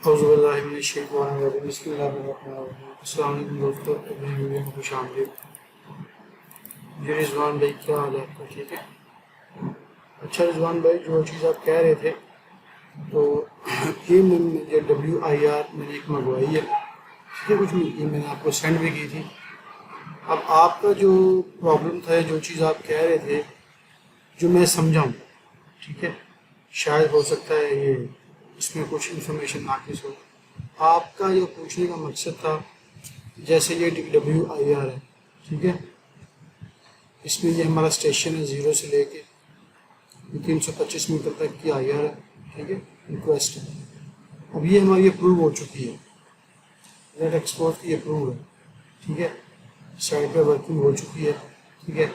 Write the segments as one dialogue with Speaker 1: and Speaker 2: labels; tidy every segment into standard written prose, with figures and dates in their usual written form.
Speaker 1: अस्सलामुअलैकुम दोस्तों, अपनी वीडियो में खुश आमदीद। जी रिजवान भाई, क्या हाल है आपका? ठीक है। अच्छा रिजवान भाई, जो चीज़ आप कह रहे थे तो ये WIR मैंने एक मंगवाई है, ठीक है। कुछ नहीं, ये मैंने आपको सेंड भी की थी। अब आपका जो प्रॉब्लम था, जो चीज़ आप कह रहे थे, जो मैं समझाऊँ, ठीक है, शायद हो सकता है ये इसमें कुछ इन्फॉर्मेशन नाकिस हो। आपका जो पूछने का मकसद था, जैसे ये WIR है, ठीक है, इसमें ये हमारा स्टेशन है 0 से लेके 325 मीटर तक की IR है, ठीक है, रिक्वेस्ट है। अब ये हमारी अप्रूव हो चुकी है, नेट एक्सपोर्ट की अप्रूव है, ठीक है, साइट पे वर्किंग हो चुकी है, ठीक है।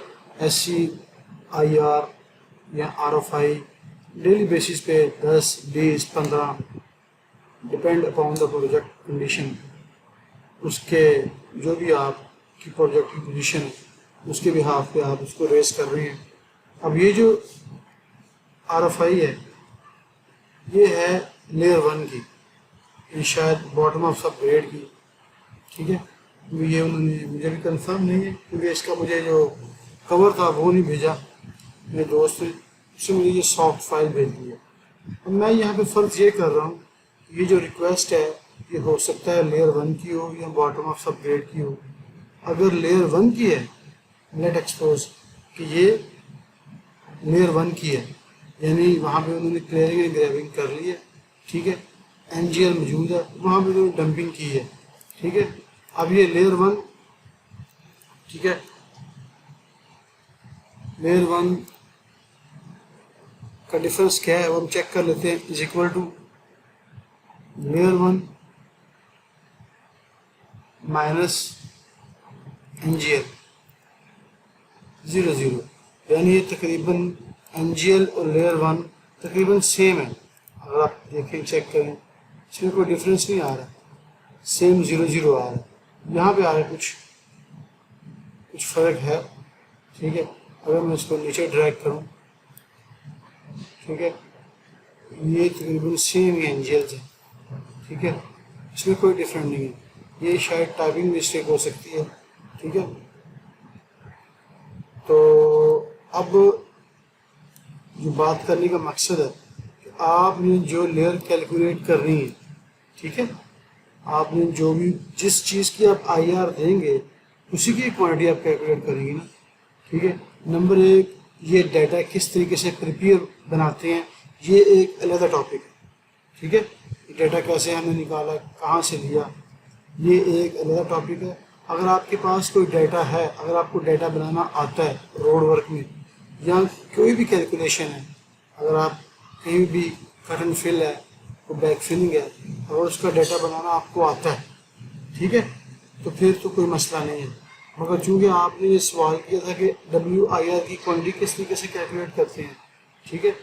Speaker 1: SCIR या RFI डेली बेसिस पे 10, 20, 15 depend upon the project condition, उसके जो भी आपकी प्रोजेक्ट की पोजीशन है उसके बिहाफ पे आप उसको रेस कर रहे हैं। अब ये जो RFI है, ये है लेयर 1 की, ये शायद बॉटम ऑफ सब ग्रेड की, ठीक है। ये उन्होंने मुझे भी कंफर्म नहीं है, क्योंकि इसका मुझे जो कवर था वो नहीं भेजा मेरे दोस्त ने, उससे मुझे ये सॉफ्ट फाइल भेज दी है। अब मैं यहाँ पे फ़र्ज़ ये कर रहा हूँ, ये जो रिक्वेस्ट है ये हो सकता है लेयर 1 की हो या बॉटम ऑफ सब ग्रेड की हो। अगर लेयर 1 की है, लेट एक्सपोज कि ये लेयर 1 की है, यानी वहाँ पे उन्होंने क्लियरिंग एंड ग्रैबिंग कर ली है, ठीक है, NGL मौजूद है, वहाँ पे उन्होंने डंपिंग की है, ठीक है। अब ये लेयर 1, ठीक है, लेयर 1 का डिफरेंस क्या है वो हम चेक कर लेते हैं। Is equal to layer 1 minus NGL 0, यानी ये तकरीबन NGL और लेयर 1 तकरीबन सेम है। अगर आप देखें, चेक करें, इसमें कोई डिफरेंस नहीं आ रहा, सेम 0 आ रहा है। यहाँ पे आ रहा है कुछ फ़र्क है, ठीक है। अगर मैं इसको नीचे ड्रैग करूँ, ठीक है, ये तकरीबन सेम ही NGL है, ठीक है, इसमें कोई डिफरेंस नहीं है। ये शायद टाइपिंग मिस्टेक हो सकती है, ठीक है। तो अब जो बात करने का मकसद है कि आपने जो लेयर कैलकुलेट करनी है, ठीक है, आपने जो भी जिस चीज़ की आप IR देंगे उसी की क्वांटिटी आप कैलकुलेट करेंगे ना, ठीक है। नंबर 1, ये डाटा किस तरीके से प्रिपेयर बनाते हैं, ये एक अलग टॉपिक है, ठीक है। डाटा कैसे हमने निकाला, कहाँ से लिया, ये एक अलग टॉपिक है। अगर आपके पास कोई डाटा है, अगर आपको डाटा बनाना आता है रोड वर्क में या कोई भी कैलकुलेशन है, अगर आप कहीं भी कट एंड फिल है, तो बैक फिलिंग है, अगर उसका डाटा बनाना आपको आता है, ठीक है, तो फिर तो कोई मसला नहीं है। मगर चूँकि आपने ये सवाल किया था कि WIR की क्वांटिटी किस तरीके से कैलकुलेट करते हैं, ठीक है,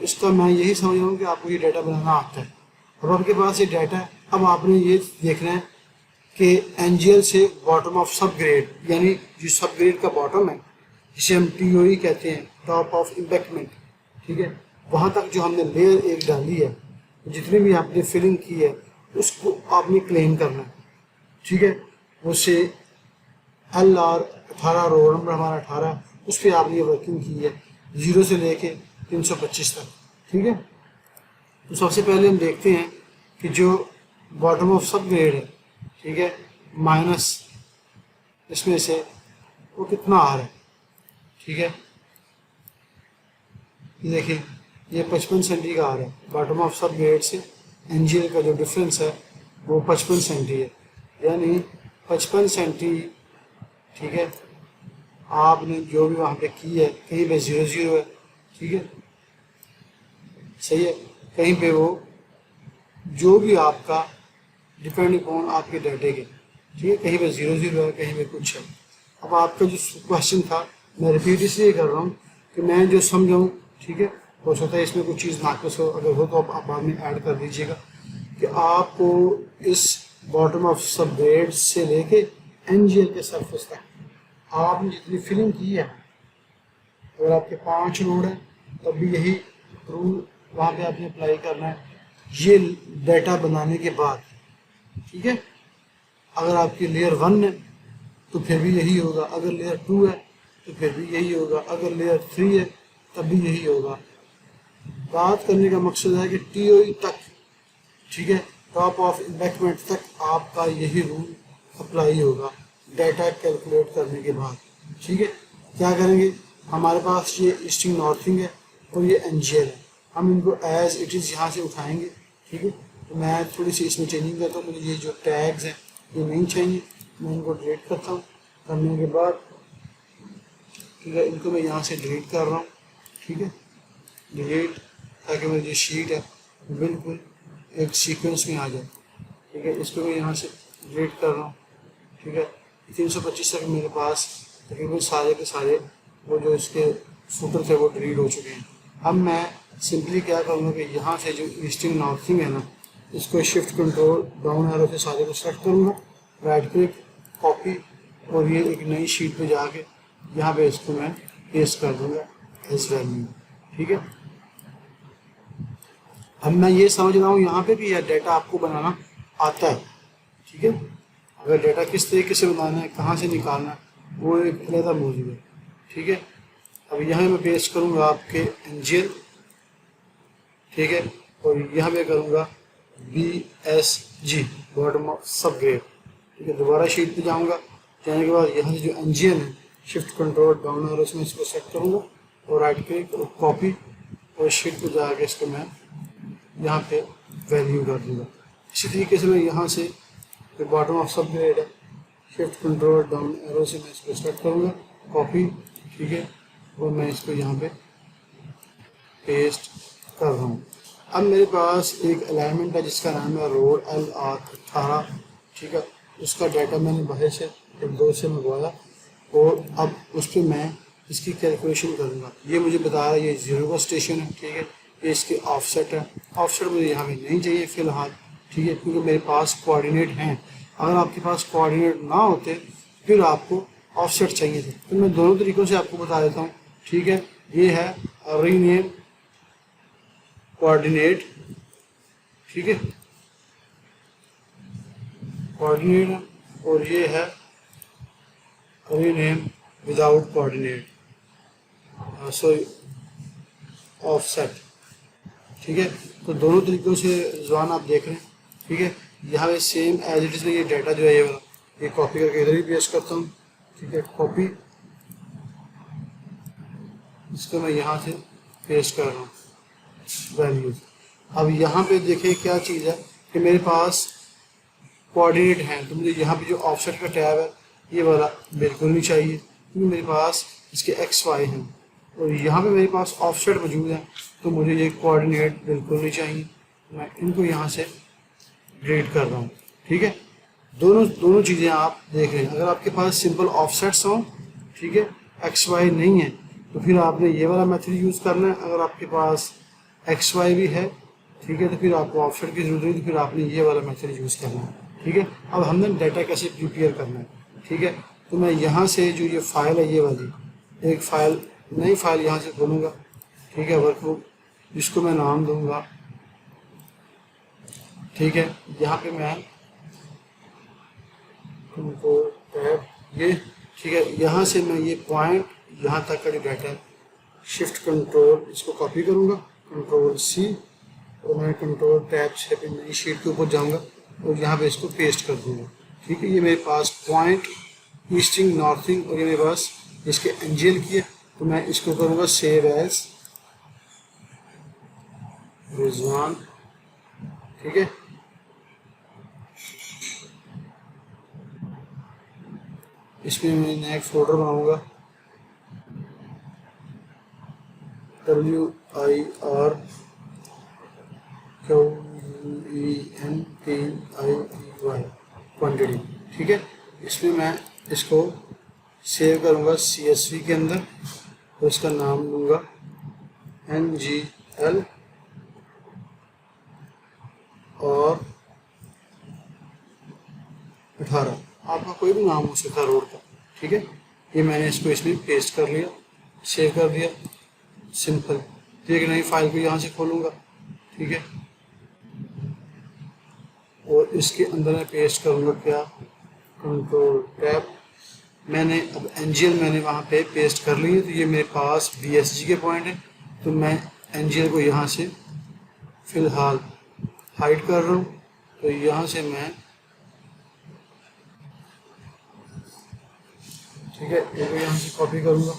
Speaker 1: इसका मैं यही समझ रहा हूँ कि आपको ये डाटा बनाना आता है। अब आपके पास ये डाटा है, अब आपने ये देखना है कि NGL से बॉटम ऑफ सब ग्रेड, यानी जो सब ग्रेड का बॉटम है, जिसे हम TOE कहते हैं, टॉप ऑफ इम्बैंकमेंट, ठीक है, वहाँ तक जो हमने लेयर 1 डाली है, जितनी भी आपने फिलिंग की है उसको आपने क्लेम करना है, ठीक है। उससे LR 18 रोड नंबर हमारा 18, उस पर आपने वर्किंग की है 0 से लेके 325 तक, ठीक है। तो सबसे पहले हम देखते हैं कि जो बॉटम ऑफ सब ग्रेड है, ठीक है, माइनस इसमें से वो कितना आ रहा है, ठीक है। ये देखिए, ये 55 सेंटी का आ रहा है बॉटम ऑफ सब ग्रेड से। NGL का जो डिफरेंस है वो 55 सेंटी है, यानी 55 सेंटी, ठीक है। आपने जो भी वहाँ पे की है, कहीं पे 0 है, ठीक है, सही है, कहीं पे वो जो भी आपका डिपेंड अपॉन आपके डाटे के, ठीक है, कहीं पे 0 है, कहीं पे कुछ है। अब आपका जो क्वेश्चन था, मैं रिपीट इसलिए कर रहा हूँ कि मैं जो समझाऊँ, ठीक है, हो सकता है इसमें कुछ चीज़ नाक़िस हो, अगर हो तो आप बाद में ऐड कर दीजिएगा कि आपको इस बॉटम ऑफ सब ग्रेड से लेके NGL के सरफेस तक आपने जितनी फिलिंग की है, अगर आपके 5 रोड हैं तब भी यही रूल वहाँ पे आपने अप्लाई करना है। ये डाटा बनाने के बाद, ठीक है, अगर आपकी लेयर 1 है तो फिर भी यही होगा, अगर लेयर 2 है तो फिर भी यही होगा, अगर लेयर 3 है तब भी यही होगा। बात करने का मकसद है कि टीओई तक, ठीक है, टॉप ऑफ एम्बैंकमेंट तक आपका यही रूल अप्लाई होगा डाटा कैलकुलेट करने के बाद। ठीक है, क्या करेंगे, हमारे पास ये ईस्टिंग नॉर्थिंग है और ये एनजीएल है, हम इनको एज इट इज़ यहाँ से उठाएंगे। ठीक है, तो मैं थोड़ी सी इसमें चेंजिंग करता हूँ, मुझे ये जो टैग्स हैं ये नहीं चाहिए, मैं इनको डिलीट करता हूँ। करने के बाद ठीक है, इनको मैं यहाँ से डिलीट कर रहा हूँ। ठीक है, डिलीट, ताकि मेरी जो शीट है बिल्कुल एक सीक्वेंस में आ जाए। ठीक है, इसको मैं यहाँ से डिलीट कर रहा हूँ। ठीक है, 325 तक मेरे पास तकरीबन सारे के सारे वो जो इसके फुटर थे वो डिलीट हो चुके हैं। अब मैं सिंपली क्या करूँगा कि यहाँ से जो ईस्टिंग नॉर्थिंग है ना, इसको शिफ्ट कंट्रोल डाउन एरो से सारे को सेलेक्ट करूँगा, राइट क्लिक, कॉपी, और ये एक नई शीट पे जाके यहाँ पे इसको मैं पेस्ट कर दूँगा एज वैल्यू। ठीक है, अब मैं ये समझ रहा हूँ यहाँ पे कि यह डाटा आपको बनाना आता है। ठीक है, अगर डाटा किस तरीके से बनाना है, कहाँ से निकालना है, वो एक अलग मौजूद है। ठीक है, अब यहाँ मैं पेस्ट करूँगा आपके एनजीएल। ठीक है, और यहाँ पे करूँगा BSG, बॉटम ऑफ सब ग्रेड। ठीक है, दोबारा शीट पे जाऊँगा, जाने के बाद यहाँ से जो एनजीएल है शिफ्ट कंट्रोल डाउन और उसमें इसको सेट करूँगा और राइट क्लिक और कॉपी, और शीट पे जाके इसको मैं यहाँ पे वैल्यू कर दूँगा। इसी तरीके से मैं यहाँ से बॉटम ऑफ सब ग्रेड है, शिफ्ट कंट्रोल डाउन एरो से मैं इसको सेलेक्ट करूँगा, कॉपी। ठीक है, और मैं इसको यहाँ पे पेस्ट कर रहा हूँ। अब मेरे पास एक अलाइनमेंट है जिसका नाम है रोड LR18। ठीक है, उसका डाटा मैंने बाहर से एक दो से मंगवाया और अब उस पर मैं इसकी कैलकुलेशन करूँगा। ये मुझे बता रहा है ये 0 का स्टेशन है। ठीक है, ये इसके ऑफसेट है, ऑफसेट मुझे यहाँ पे नहीं चाहिए फ़िलहाल। ठीक है, क्योंकि मेरे पास कोऑर्डिनेट हैं। अगर आपके पास कोऑर्डिनेट ना होते फिर आपको ऑफसेट चाहिए थे, तो मैं दोनों तरीक़ों से आपको बता देता हूँ। ठीक है, ये है रीनेम कोऑर्डिनेट। ठीक है, कोऑर्डिनेट, और ये है rename without coordinate, sorry offset. ठीक है, तो दोनों तरीक़ों से ज़बान आप देख रहे हैं। ठीक है, यहाँ पे सेम एज इट इज़ ये डाटा जो है ये वाला, ये कॉपी करके इधर ही पेस्ट करता हूँ। ठीक है, कॉपी, इसको मैं यहाँ से पेस्ट कर रहा हूँ वैल्यूज। अब यहाँ पे देखें क्या चीज़ है कि मेरे पास कोऑर्डिनेट हैं, तो मुझे यहाँ पे जो ऑफसेट का टैब है ये वाला बिल्कुल नहीं चाहिए, क्योंकि मेरे पास इसके XY हैं और यहाँ पे मेरे पास ऑफसेट मौजूद है, तो मुझे ये कोऑर्डिनेट बिल्कुल नहीं चाहिए। मैं इनको यहाँ से डिलीट कर रहा हूँ। ठीक है, दोनों चीज़ें आप देख रहे हैं। अगर आपके पास सिंपल ऑफसेट्स हों, ठीक है, XY नहीं है, तो फिर आपने ये वाला मेथड यूज़ करना है। अगर आपके पास XY भी है, ठीक है, तो फिर आपको ऑफसेट की जरूरत नहीं, तो फिर आपने ये वाला मेथड यूज़ करना है। ठीक है, अब हमने डाटा कैसे प्रिपेयर करना है। ठीक है, तो मैं यहाँ से जो ये फाइल है ये वाली एक फ़ाइल, नई फाइल यहाँ से खोलूँगा। ठीक है, वर्कबुक, जिसको मैं नाम दूँगा। ठीक है, यहाँ पे मैं उनको टैब ये, ठीक है, यहाँ से मैं ये पॉइंट यहाँ तक का जो डाटा है शिफ्ट कंट्रोल इसको कॉपी करूँगा, कंट्रोल C, और मैं कंट्रोल टैब से फिर नई शीट के ऊपर जाऊँगा और यहाँ पे इसको पेस्ट कर दूँगा। ठीक है, ये मेरे पास पॉइंट ईस्टिंग नॉर्थिंग और ये मेरे पास इसके एनजीएल की है, तो मैं इसको करूँगा सेव एज रिजवान। ठीक है, इसमें मैं नया एक फोल्डर बनाऊँगा, WIRQUENTIEY क्वान्टिटी। ठीक है, इसमें मैं इसको सेव करूँगा CSV के अंदर और इसका नाम दूँगा NGL और 18, आपका कोई भी नाम हो सकता है रोड का। ठीक है, ये मैंने इसको इसमें पेस्ट कर लिया, सेव कर दिया, सिंपल। तो एक नई फाइल को यहाँ से खोलूँगा। ठीक है, और इसके अंदर मैं पेस्ट करूँगा क्या, कंट्रोल टैब। मैंने अब एनजीएल मैंने वहाँ पे पेस्ट कर ली है, तो ये मेरे पास बीएसजी के पॉइंट है। तो मैं एनजीएल को यहाँ से फ़िलहाल हाइड कर रहा हूँ। तो यहाँ से मैं, ठीक है, ये को यहाँ से कॉपी करूँगा,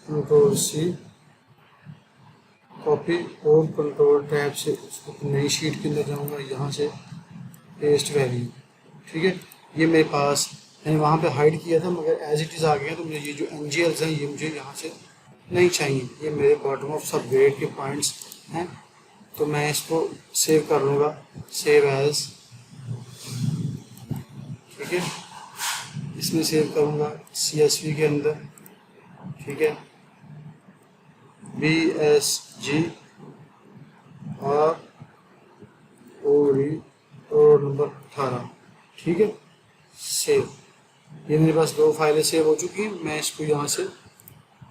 Speaker 1: कंट्रोल सी कॉपी, और कंट्रोल टैब से उसको नई शीट के अंदर जाऊँगा, यहाँ से पेस्ट वैल्यू। ठीक है, ये मेरे पास मैंने वहाँ पे हाइड किया था, मगर एज इट इज़ आ गया। तो मुझे ये जो एनजीएल्स हैं ये मुझे यहाँ से नहीं चाहिए, ये मेरे बॉटम ऑफ सब ग्रेड के पॉइंट्स हैं। तो मैं इसको सेव कर लूँगा, सेव एज, ठीक है, इसमें सेव करूँगा CSV के अंदर। ठीक है, BSG और नंबर 18। ठीक है, सेव। ये मेरे पास 2 फाइलें सेव हो चुकी हैं, मैं इसको यहाँ से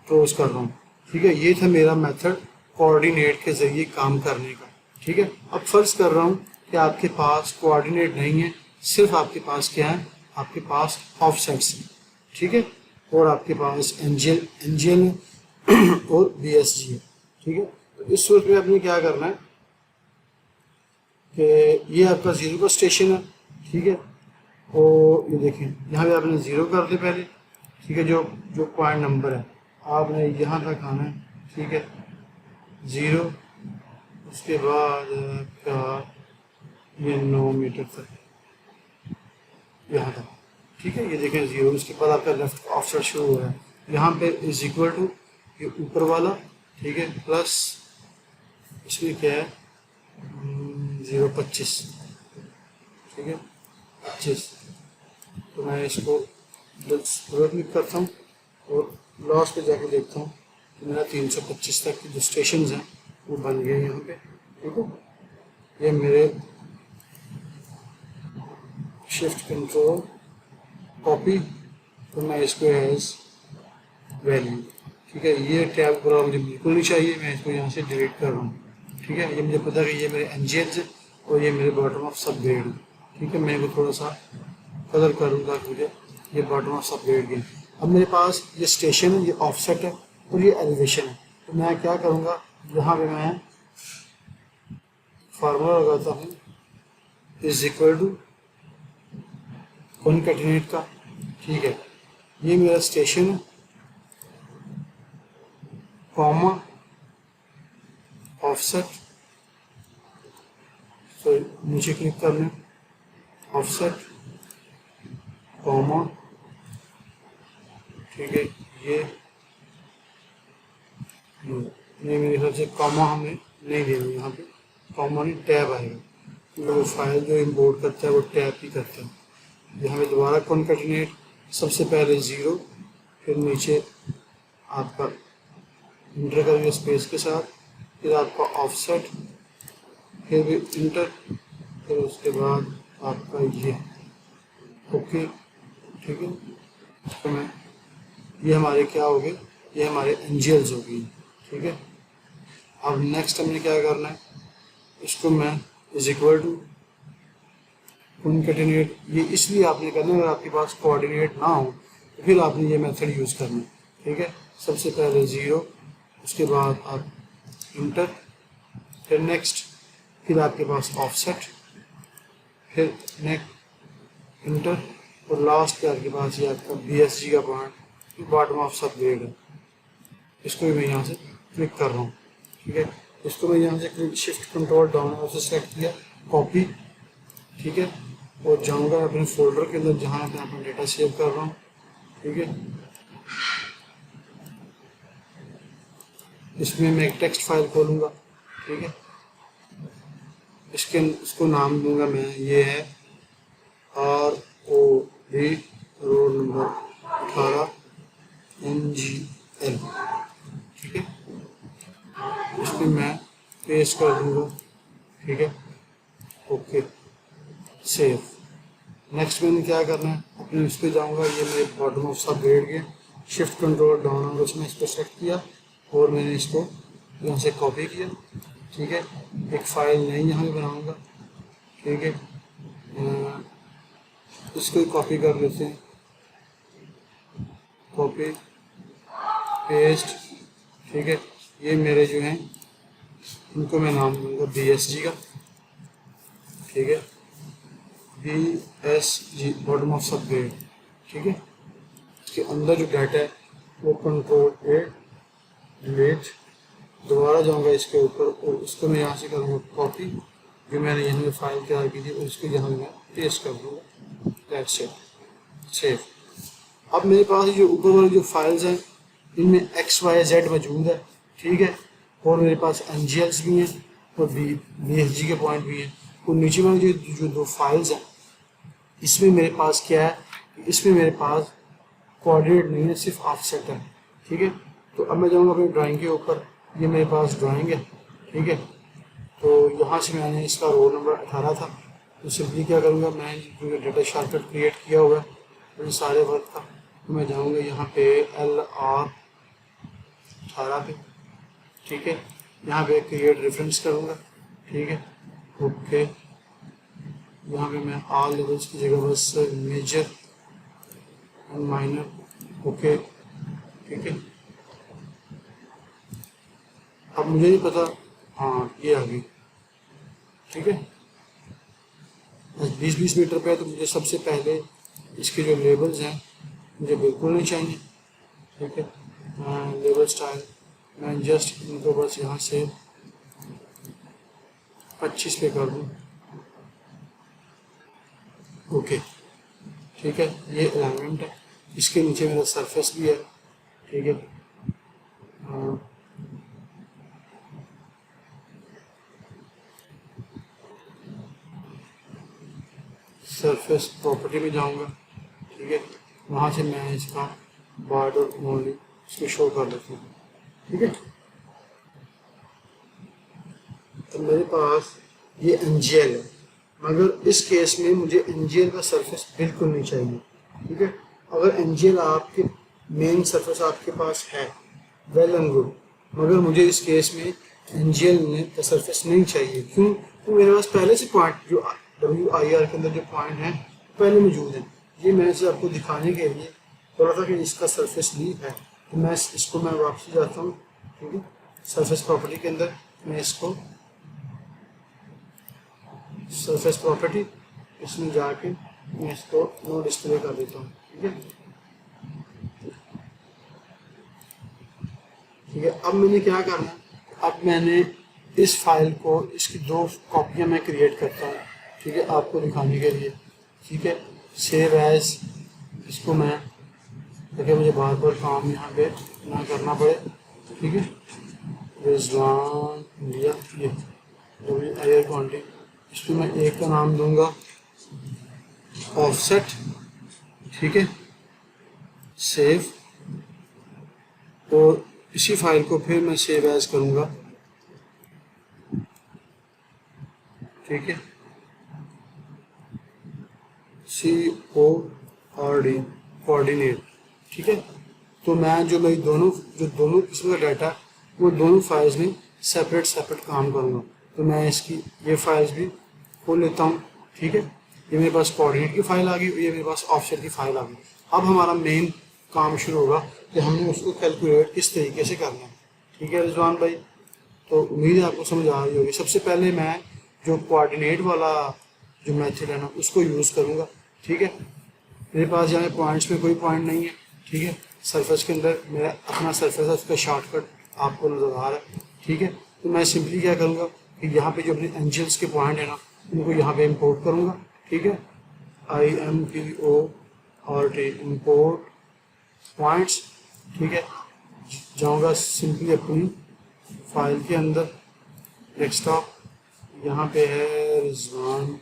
Speaker 1: क्लोज कर रहा हूँ। ठीक है, ये था मेरा मेथड कोऑर्डिनेट के ज़रिए काम करने का। ठीक है, अब फर्ज कर रहा हूँ कि आपके पास कोऑर्डिनेट नहीं है, सिर्फ आपके पास क्या है, आपके पास ऑफसेट्स हैं। ठीक है, और आपके पास एनजीएल और बीएसजी है। ठीक है, तो इस सूरत में आपने क्या करना है कि ये आपका 0 का स्टेशन है। ठीक है, और ये देखें यहाँ पे आपने 0 कर दे पहले। ठीक है, जो पॉइंट नंबर है आपने यहाँ तक आना है। ठीक है, 0, उसके बाद आपका ये 9 मीटर तक यहाँ तक। ठीक है, ये देखें 0, उसके बाद आपका लेफ्ट ऑफसेट शुरू हो रहा है। यहाँ पे इज इक्वल टू ये ऊपर वाला, ठीक है, प्लस इसमें क्या है 0.25। ठीक है, 25। तो मैं इसको डबल क्लिक करता हूँ और लॉस पे जाके देखता हूँ कि मेरा 325 तक के जो स्टेशन हैं वो बन गए यहाँ पे। ठीक है, ये मेरे शिफ्ट कंट्रोल कॉपी, तो मैं इसको एज वैल्यू। ठीक है, ये टैब पूरा मुझे बिल्कुल नहीं चाहिए, मैं इसको यहाँ से डिलीट कर रहा हूँ। ठीक है, ये मुझे पता है कि ये मेरे एनजीएल्स है और ये मेरे बॉटम ऑफ सब ग्रेड है। ठीक है, मैं इसको थोड़ा सा कलर करूँगा कि मुझे ये बॉटम ऑफ सब ग्रेड है। अब मेरे पास ये स्टेशन है, ये ऑफसेट है और ये एलिवेशन है। तो मैं क्या करूँगा, यहाँ पे मैं फार्मूला लगाता हूँ इज इक्वल टू कॉन्कैटिनेट का। ठीक है, ये मेरा स्टेशन है, कॉमा ऑफसेट, तो नीचे क्लिक कर लें, ऑफसेट कॉमा, ठीक है, ये मेरे हिसाब से कॉमा हमें नहीं देना, यहाँ पे कॉमा नहीं टैब आएगा, क्योंकि फाइल जो इंपोर्ट करता है वो टैब ही करता है। यहाँ पे दोबारा कॉन्कैटिनेट, सबसे पहले 0, फिर नीचे आपका इंटर करेंगे स्पेस के साथ, फिर आपका ऑफसेट, फिर भी इंटर, फिर उसके बाद आपका ये ओके। ठीक है, तो मैं ये हमारे क्या हो गए, ये हमारे एनजीएल्स हो गई। ठीक है, अब नेक्स्ट हमने क्या करना है, इसको मैं इज इक्वल टू कॉन्कैटिनेट, ये इसलिए आपने करना है अगर आपके पास कोऑर्डिनेट ना हो तो फिर आपने ये मेथड यूज़ करना है। ठीक है, सबसे पहले 0, उसके बाद आप इंटर, फिर नेक्स्ट, फिर आपके पास ऑफसेट, फिर नेक्स्ट इंटर, और लास्ट पे आपके पास ये आपका BSG का पॉइंट बॉटम ऑफ सब ग्रेड है। इसको भी मैं यहाँ से क्लिक कर रहा हूँ। ठीक है, इसको मैं यहाँ से शिफ्ट कंट्रोल डाउन से सेलेक्ट किया, कॉपी। ठीक है, और जाऊँगा अपने फोल्डर के अंदर जहाँ मैं अपना डेटा सेव कर रहा हूँ। ठीक है, इसमें मैं एक टेक्स्ट फाइल खोलूँगा। ठीक है, इसको नाम दूंगा मैं, ये है ROD रोल नंबर 18 NGL। ठीक है, इसमें मैं पेस्ट कर दूंगा। ठीक है, ओके, सेव। नेक्स्ट मैंने क्या करना है, अपने इस पर जाऊँगा, ये मेरे बॉटम ऑफ सब ग्रेड के शिफ्ट कंट्रोल डाउन होगा, उसमें इस पर सेलेक्ट किया और मैंने इसको यहाँ से कॉपी किया। ठीक है, एक फाइल नई यहाँ पे बनाऊँगा। ठीक है। इसको कॉपी कर लेते हैं, कॉपी पेस्ट, ठीक है। ये मेरे जो हैं इनको मैं नाम दूंगा BSG का, ठीक है, BSG बॉटम ऑफ सब ग्रेड, ठीक है। इसके अंदर जो डाटा है वो Ctrl+A डिलीट, दोबारा जाऊंगा इसके ऊपर और इसको मैं यहाँ से करूँगा कॉपी, जो मैंने यहाँ में फाइल तैयार की थी और इसको यहाँ मैं पेस्ट कर दूँगा, दैट्स इट, सेव। अब मेरे पास जो ऊपर वाली जो फाइल्स हैं इनमें XYZ मौजूद है, ठीक है, और मेरे पास NGLs भी हैं और BSG के पॉइंट भी हैं। और नीचे वाली जो दो फाइल्स हैं इसमें मेरे पास क्या है, इसमें मेरे पास कोऑर्डिनेट नहीं है, सिर्फ ऑफसेट है, ठीक है। तो अब मैं जाऊँगा अपनी ड्राइंग के ऊपर, ये मेरे पास ड्राइंग है, ठीक है। तो यहाँ से मैंने इसका रोल नंबर 18 था, तो सिंपली क्या करूँगा, मैं जो डेटा शॉर्टकट क्रिएट किया हुआ है इन सारे वर्क का, तो मैं जाऊँगा यहाँ पे LR 18 पे, ठीक है। यहाँ पे क्रिएट रेफरेंस करूँगा, ठीक है, ओके। यहाँ पे मैं ऑल लेवल्स की जगह बस मेजर एंड माइनर, ओके, ठीक है। अब मुझे नहीं पता, हाँ ये आ गई, ठीक है। 20-20 मीटर पे है, तो मुझे सबसे पहले इसके जो लेबल्स हैं मुझे बिल्कुल नहीं चाहिए, ठीक है। लेबल स्टाइल मैं जस्ट इनको बस यहाँ से 25 पे कर दूँ, ओके, ठीक है। ये अलाइनमेंट है, इसके नीचे मेरा सरफेस भी है, ठीक है। सरफेस प्रॉपर्टी में जाऊंगा, ठीक है, वहाँ से मैं इसका बॉर्डर ओनली इसको शो कर देता हूँ, ठीक है। तो मेरे पास ये NGL है, मगर इस केस में मुझे NGL का सरफेस बिल्कुल नहीं चाहिए, ठीक है। अगर NGL आपके मेन सरफेस आपके पास है, वेल एंड गुड, मगर मुझे इस केस में NGL का सरफेस नहीं चाहिए। क्यों? तो मेरे पास पहले से पॉइंट जो WIR के अंदर जो पॉइंट है पहले मौजूद है। ये मैं इसे आपको दिखाने के लिए बोला था कि इसका सरफेस लीव है, तो मैं इसको मैं वापसी जाता हूँ, ठीक है। सरफेस प्रॉपर्टी के अंदर मैं इसको सरफेस प्रॉपर्टी इसमें जाके मैं इसको नो डिस्प्ले कर देता हूँ, ठीक है, ठीक है। अब मैंने क्या करना, अब मैंने इस फाइल को, इसकी 2 कॉपियाँ मैं क्रिएट करता हूँ, ठीक है, आपको दिखाने के लिए, ठीक है। सेव एज, इसको मैं देखिए मुझे बार बार काम यहाँ पे ना करना पड़े, ठीक है। रिजवान इंडिया, ये WIR क्वांटिटी, इसमें मैं एक का नाम दूंगा ऑफसेट, ठीक है, सेव, और इसी फाइल को फिर मैं सेव एज करूँगा, ठीक है, CORD कोऑर्डिनेट, ठीक है। तो मैं जो मेरी दोनों किस्म का डाटा वो दोनों फाइल्स में सेपरेट काम करूँगा। तो मैं इसकी ये फाइल्स भी खोल लेता हूँ, ठीक है। ये मेरे पास कोऑर्डिनेट की फाइल आ गई, ये मेरे पास ऑफसेट की फाइल आ गई। अब हमारा मेन काम शुरू होगा कि हमने उसको कैलकुलेट किस तरीके से करना है, ठीक है रिजवान भाई। तो उम्मीद है आपको समझ आ रही होगी। सबसे पहले मैं जो कोऑर्डिनेट वाला जो मेथड है ना उसको यूज़ करूँगा, ठीक है। मेरे पास यहाँ पॉइंट्स में कोई पॉइंट नहीं है, ठीक है। सरफेस के अंदर मेरा अपना सरफेस है, उसका शॉर्टकट आपको नज़र आ रहा है, ठीक है। तो मैं सिंपली क्या करूँगा कि यहाँ पे जो अपने एंजल्स के पॉइंट है ना उनको यहाँ पे इंपोर्ट करूँगा, ठीक है। IMPORT इंपोर्ट पॉइंट्स, ठीक है। जाऊँगा सिंपली अपनी फाइल के अंदर, डेस्कटॉप, यहाँ पे है रिजवान,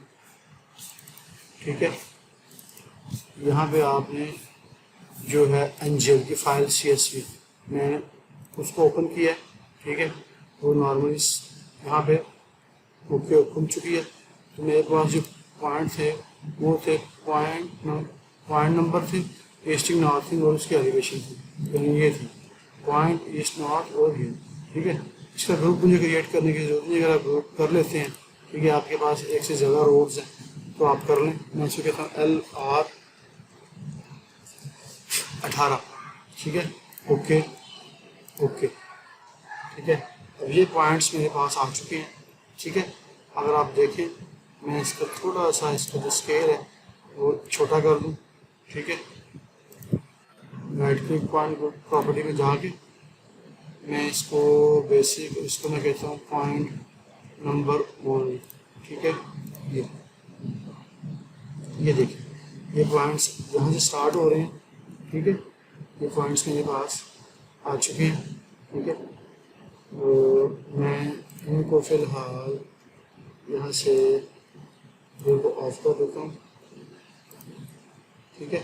Speaker 1: ठीक है। यहाँ पे आपने जो है एंजल की फाइल CSV मैंने उसको ओपन किया है, ठीक है। वो नॉर्मली यहाँ पे ओके खुल चुकी है। तो मेरे पास जो पॉइंट थे वो थे पॉइंट नंबर थे, ईस्टिंग नॉर्थिंग और उसकी एलिवेशन थी, यानी ये थी पॉइंट ईस्ट नॉर्थ और ये, ठीक है। इसका ग्रुप मुझे क्रिएट करने की जरूरत नहीं, अगर आप ग्रुप कर लेते हैं ठीक है, आपके पास एक से ज़्यादा रोड्स हैं तो आप कर लें। मैं इसको कहता हूँ LR18, ठीक है, ओके ओके, ठीक है। अब ये पॉइंट्स मेरे पास आ चुके हैं, ठीक है। अगर आप देखें मैं इसका थोड़ा सा इसका जो स्केल है वो छोटा कर दूँ, ठीक है। राइट क्लिक पॉइंट प्रॉपर्टी में जाके मैं इसको बेसिक इसको मैं कहता हूँ पॉइंट नंबर 1, ठीक है। ये देखिए ये पॉइंट्स यहाँ से स्टार्ट हो रहे हैं, ठीक है। ये पॉइंट्स मेरे पास आ चुके हैं, ठीक है। तो मैं इनको फ़िलहाल यहाँ से इनको ऑफ कर देता हूँ, ठीक है।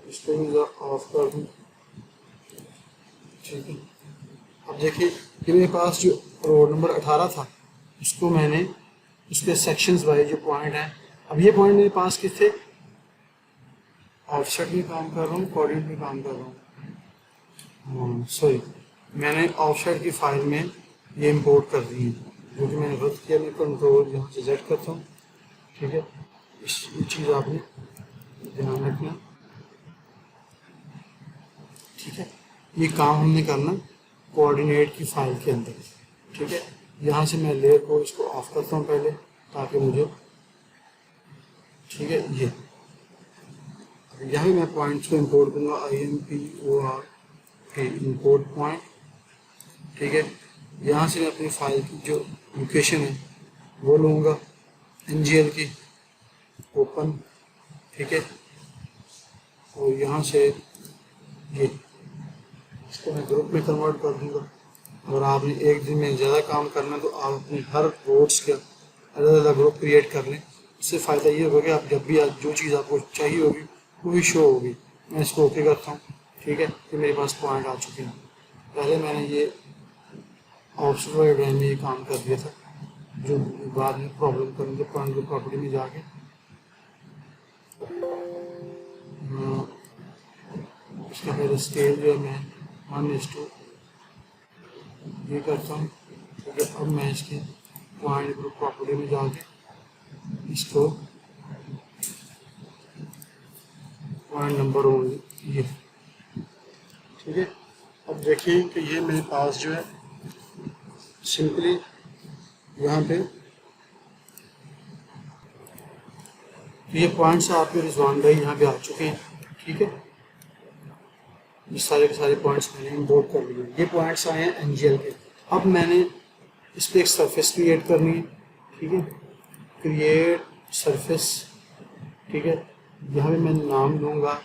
Speaker 1: इसको भी ऑफ कर दूँ, ठीक है। अब देखिए कि मेरे पास जो रोड नंबर 18 था उसको मैंने उसके सेक्शंस वाइज जो पॉइंट हैं, अब ये पॉइंट मेरे पास किस थे, ऑफसेट में काम कर रहा हूँ, कोऑर्डिनेट में काम कर रहा हूँ, सॉरी मैंने ऑफसेट की फाइल में ये इंपोर्ट कर दी है, जो कि मैंने गलत किया। मैं कंट्रोल यहाँ से जेड करता हूँ, ठीक है। ये चीज़ आपने ध्यान रखना, ठीक है। ये काम हमने करना कोऑर्डिनेट की फाइल के अंदर, ठीक है। यहाँ से मैं लेयर को इसको ऑफ करता हूँ पहले ताकि मुझे, ठीक है। ये यहाँ मैं पॉइंट्स को इंपोर्ट करूँगा, IMPORT इंपोर्ट पॉइंट, ठीक है। यहाँ से मैं अपनी फाइल की जो लोकेशन है वो लूँगा NGL की ओपन, ठीक है। और यहाँ से ये इसको मैं ग्रुप में कन्वर्ट कर दूँगा। अगर आपने एक दिन में ज़्यादा काम करना है तो आप अपने हर रोड्स के अलग अलग ग्रुप क्रिएट कर लें। इससे फ़ायदा ये होगा कि आप जब भी जो चीज़ आपको चाहिए होगी वो भी शो होगी। मैं इसको ओके करता हूँ, ठीक है। कि मेरे पास पॉइंट आ चुके हैं। पहले मैंने ये ऑप्शनल डायग्राम में ये काम कर दिया था, जो बाद में प्रॉब्लम करेंगे पॉइंट की प्रॉपर्टी में जाके इसका पहले स्केल जो है मैं 1:2 ये करता हूँ, ठीक है। अब मैं इसके पॉइंट ग्रुप प्रॉपर्टी में जाके इसको पॉइंट नंबर ओनली ये, ठीक है। अब देखिए कि ये मेरे पास जो है सिंपली यहाँ पे ये पॉइंट्स आपके रिजवान भाई यहाँ पे आ चुके हैं, ठीक है। ये सारे के सारे पॉइंट्स मैंने इंपोर्ट कर लिए। ये पॉइंट्स आए हैं NGL के। अब मैंने इस पर एक सरफेस क्रिएट करनी है, ठीक है। क्रिएट सरफेस, ठीक है। यहाँ पे मैं नाम लूँगा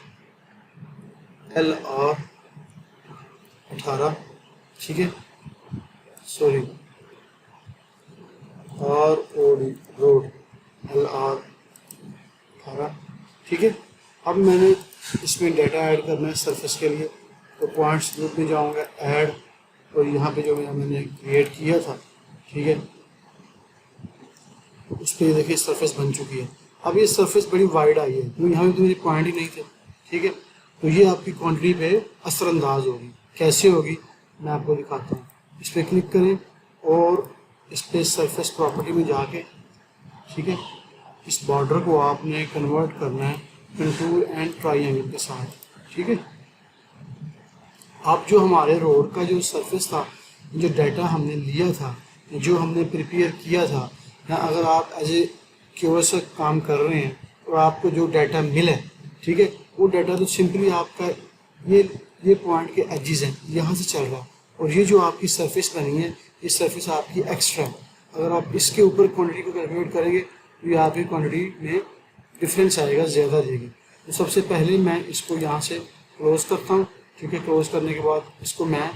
Speaker 1: LR18, ठीक है। सॉरी ROD रोड LR18, ठीक है। अब मैंने इसमें डाटा ऐड करना है सरफेस के लिए, तो पॉइंट्स ग्रुप में जाऊँगा ऐड, और यहाँ पे जो मैंने क्रिएट किया था, ठीक है, उस पर देखिए सरफेस बन चुकी है। अब ये सरफेस बड़ी वाइड आई है, तो यहाँ पे तो मेरे पॉइंट ही नहीं थे, ठीक है। तो ये आपकी क्वांटिटी पे असरअंदाज होगी। कैसे होगी मैं आपको दिखाता हूँ। इस पर क्लिक करें और इस पर सरफेस प्रॉपर्टी में जाके, ठीक है, इस बॉर्डर को आपने कन्वर्ट करना है कंटूर एंड ट्राइंगल के साथ, ठीक है। अब जो हमारे रोड का जो सरफेस था, जो डाटा हमने लिया था, जो हमने प्रिपेयर किया था, या अगर आप एज ए क्यूएस काम कर रहे हैं और आपको जो डाटा मिला है, ठीक है, वो डाटा तो सिंपली आपका ये पॉइंट के एजेस हैं, यहाँ से चल रहा है। और ये जो आपकी सरफेस बनी है, ये सरफेस आपकी एक्स्ट्रा है। अगर आप इसके ऊपर क्वांटिटी को कैलकुलेट करेंगे तो ये आपकी क्वांटिटी में डिफरेंस आएगा, ज़्यादा देगी। तो सबसे पहले मैं इसको यहाँ से क्लोज करता हूँ, ठीक है। क्लोज करने के बाद इसको मैं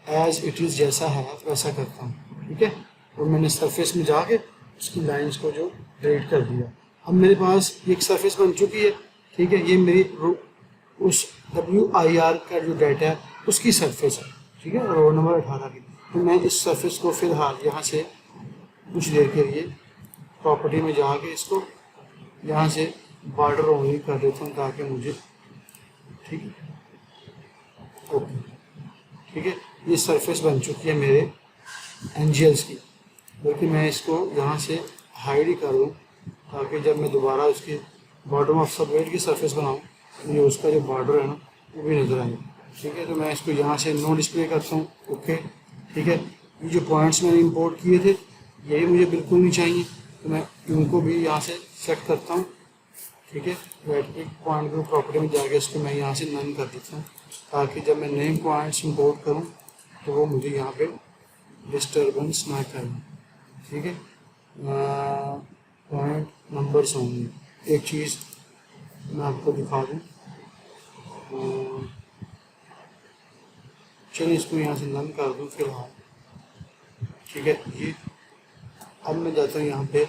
Speaker 1: एज इट इज़ जैसा है वैसा करता हूँ, ठीक है। और मैंने सरफेस में जाके उसकी लाइंस को जो डिलीट कर दिया। अब मेरे पास एक सरफेस बन चुकी है, ठीक है। ये मेरी उस WIR का जो डाटा है उसकी सरफेस है, ठीक है, रोड नंबर 18 की। तो मैं इस सरफेस को फिलहाल यहाँ से कुछ देर के लिए प्रॉपर्टी में जाके इसको यहाँ से बॉर्डर ओनली कर देता हूँ ताकि मुझे, ठीक है, ओके, ठीक है। ये सरफेस बन चुकी है मेरे NGLs की। बल्कि मैं इसको यहाँ से हाइड ही कर दूँ ताकि जब मैं दोबारा उसके बॉटम ऑफ सबवेट की सरफेस बनाऊँ तो ये उसका जो बॉर्डर है ना वो भी नज़र आए। ठीक है, तो मैं इसको यहाँ से नो डिस्प्ले करता हूँ। ओके, ठीक है। ये जो पॉइंट्स मैंने इंपोर्ट किए थे यही मुझे बिल्कुल नहीं चाहिए, तो मैं इनको भी यहाँ से सेट करता हूँ। ठीक है, right click point group property में जाके इसको मैं यहाँ से नन कर देता हूँ ताकि जब मैं नए पॉइंट्स इंपोर्ट करूँ तो वो मुझे यहाँ पे डिस्टर्बेंस ना करें। ठीक है, पॉइंट नंबर्स होंगे। एक चीज़ मैं आपको दिखा दूँ, चलिए इसको यहाँ से नन कर दूँ फिलहाल। ठीक है, ये अब मैं जाता हूँ यहाँ पे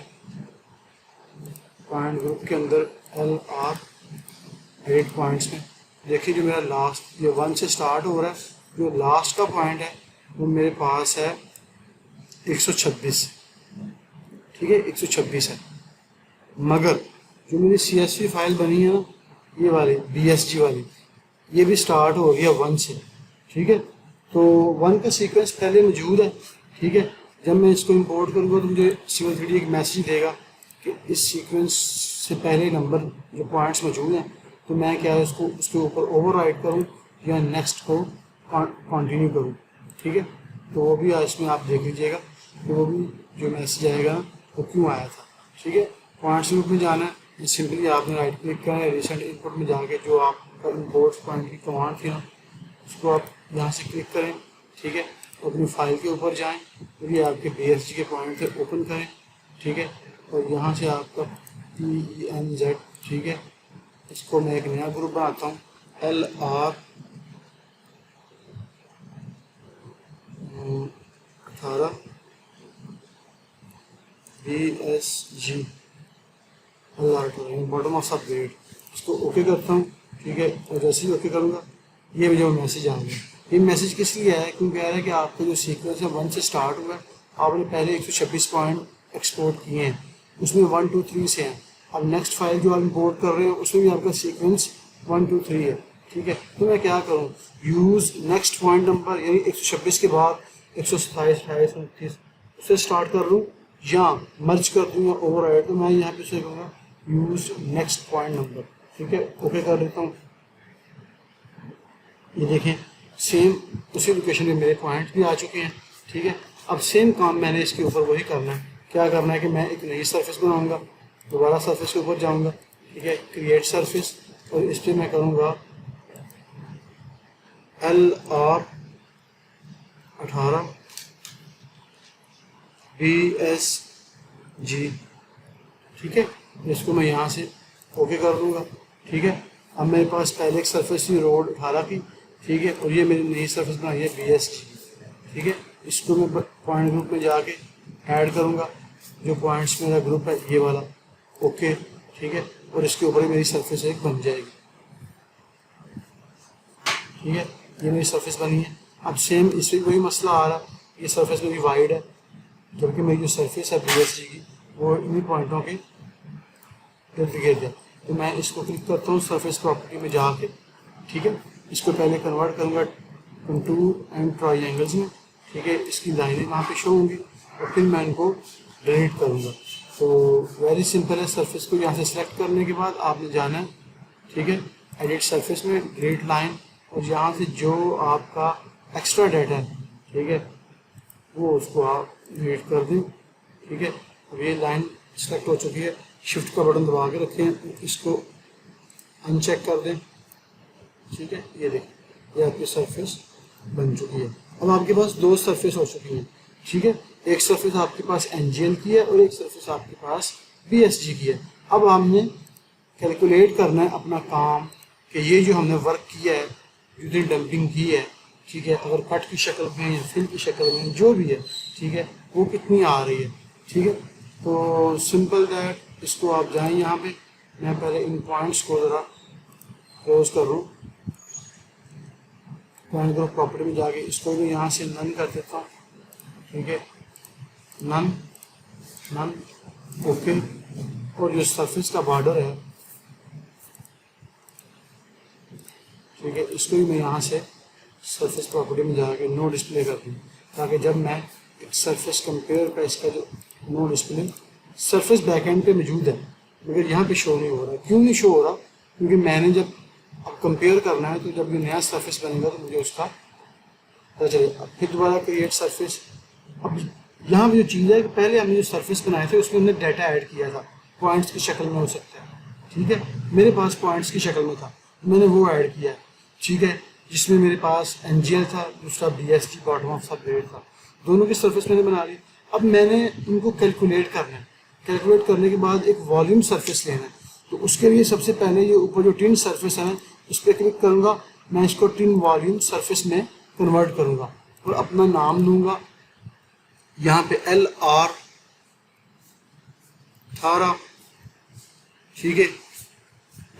Speaker 1: पॉइंट ग्रुप के अंदर LR एडिट पॉइंट्स में। देखिए जो मेरा लास्ट ये 1 से स्टार्ट हो रहा है, जो लास्ट का पॉइंट है वो मेरे पास है 126। ठीक है, 126 है, मगर जो मेरी CSV फाइल बनी है ना ये वाली BSG वाली, ये भी स्टार्ट हो रही है 1 से। ठीक है, तो 1 का सीक्वेंस पहले मौजूद है। ठीक है, जब मैं इसको इंपोर्ट करूँगा तो मुझे Civil 3D एक मैसेज देगा कि इस सीक्वेंस से पहले नंबर जो पॉइंट्स मौजूद हैं, तो मैं क्या है उसको उसके ऊपर ओवरराइड करूँ या नेक्स्ट को कंटिन्यू करूँ। ठीक है, तो वो भी इसमें आप देख लीजिएगा कि वो भी जो मैसेज आएगा वो क्यों आया था। ठीक है, पॉइंट्स ग्रुप में जाना है, सिंपली आपने राइट क्लिक करना है, रिसेंट इनपुट में जाके जो आपका इंपोर्ट पॉइंट की कमांड थी ना उसको आप यहाँ से क्लिक करें। ठीक है, अपनी फाइल के ऊपर जाएं, तो ये आपके BSG के पॉइंट थे ओपन करें। ठीक है, और यहाँ से आपका PENZ, ठीक है, इसको मैं एक नया ग्रुप बनाता हूँ LR 18 BSG बॉटम ऑफ सब वेट, इसको ओके करता हूँ। ठीक है, और जैसे ही ओके करूँगा ये जो मैसेज आ गया। ये मैसेज किस लिए आया है, क्योंकि कह रहा है कि आपका जो सीक्वेंस है 1 से स्टार्ट हुआ है, आपने पहले 126 पॉइंट एक्सपोर्ट किए हैं, उसमें 1 2 3 से हैं। अब नेक्स्ट फाइल जो आप इंपोर्ट कर रहे हो उसमें भी आपका सीक्वेंस 1 2 3 है। ठीक है, तो मैं क्या करूँ, यूज़ नेक्स्ट पॉइंट नंबर यानी 126 के बाद 127 28 29 उससे स्टार्ट कर लूँ या मर्ज कर दूँ या ओवरराइड। तो मैं यहाँ पे से कहूँगा यूज़ नेक्स्ट पॉइंट नंबर। ठीक है, ओके कर देता हूँ। ये देखें सेम उसी लोकेशन में मेरे पॉइंट भी आ चुके हैं। ठीक है, अब सेम काम मैंने इसके ऊपर वही करना है। क्या करना है कि मैं एक नई सरफेस बनाऊंगा, दोबारा सरफेस के ऊपर जाऊंगा। ठीक है, क्रिएट सरफेस, और इस पर मैं करूंगा LR 18 BSG। ठीक है, इसको मैं यहाँ से ओके कर दूंगा। ठीक है, अब मेरे पास पहले एक सरफेस थी रोड 18 की। ठीक है, और ये मेरी नई सरफेस बनाई है BSG। ठीक है, इसको मैं पॉइंट ग्रुप में जाके ऐड करूँगा, जो पॉइंट्स मेरा ग्रुप है ये वाला। ओके, ठीक है, और इसके ऊपर ही मेरी सरफेस एक बन जाएगी। ठीक है, ये मेरी सरफेस बनी है। अब सेम इसमें वही मसला आ रहा है, ये सरफेस मेरी वाइड है, जबकि मेरी जो सरफेस है BSG की वो इन्हीं पॉइंटों के इर्द गिर्द है। तो मैं इसको क्लिक करता हूँ सरफेस प्रॉपर्टी में जाके। ठीक है, इसको पहले कन्वर्ट करूँगा कंटूर एंड ट्रायंगल्स में। ठीक है, इसकी लाइनें वहाँ पे शो होंगी और फिर मैं इनको डिलीट करूँगा। तो वेरी सिंपल है, सरफेस को यहाँ से सिलेक्ट करने के बाद आपने जाना है। ठीक है, एडिट सरफेस में डिलीट लाइन, और यहाँ से जो आपका एक्स्ट्रा डाटा है, ठीक है, वो उसको आप डिलीट कर दें। ठीक है, अब ये लाइन सेलेक्ट हो चुकी है, शिफ्ट का बटन दबा के रखें, इसको अनचेक कर दें। ठीक है, ये देखें ये आपकी सरफेस बन चुकी है। अब आपके पास दो सरफेस हो चुकी हैं। ठीक है, एक सरफेस आपके पास NGL की है और एक सरफेस आपके पास BSG की है। अब हमने कैलकुलेट करना है अपना काम कि ये जो हमने वर्क किया है, जितनी डंपिंग की है, ठीक है, अगर कट की शक्ल में या फिल की शक्ल में जो भी है, ठीक है, वो कितनी आ रही है। ठीक है, तो सिंपल दैट, इसको आप जाएं यहाँ पे, मैं पहले इन पॉइंट्स को ज़रा क्लोज कर लूँ, पॉइंट ग्रुप प्रॉपर्टी में जाके इसको भी यहाँ से नन कर देता हूँ। ठीक है, नन नन ओके, और जो सरफेस का बॉर्डर है, ठीक है, इसको भी मैं यहाँ से सरफेस प्रॉपर्टी में जाके नो डिस्प्ले कर दूँ, ताकि जब मैं सरफेस कंपेयर का इसका जो नो डिस्प्ले सरफेस बैकएंड पे मौजूद है, मगर यहाँ पे शो नहीं हो रहा। क्यों नहीं शो हो रहा? क्योंकि मैंने जब अब कंपेयर करना है तो जब ये नया सरफेस बनेगा तो मुझे उसका पता चलेगा। अब फिर दोबारा क्रिएट सरफेस। अब यहाँ पे जो चीज़ है कि पहले हमने जो सरफेस बनाए थे उसमें हमने डाटा ऐड किया था, पॉइंट्स की शक्ल में हो सकता है, ठीक है। मेरे पास पॉइंट्स की शक्ल में था, मैंने वो ऐड किया है, ठीक है, जिसमें मेरे पास NGL था, दूसरा BST बॉटम ऑफ सब ग्रेड था, दोनों की सरफेस मैंने बना ली। अब मैंने इनको कैलकुलेट करना है, कैलकुलेट करने के बाद एक वॉल्यूम सरफेस लेना है। तो उसके लिए सबसे पहले ये ऊपर जो टिन सरफेस है उस पर क्लिक करूँगा, मैं इसको टिन वॉल्यूम सरफेस में कन्वर्ट करूँगा और अपना नाम दूंगा यहाँ पे LR18, ठीक है,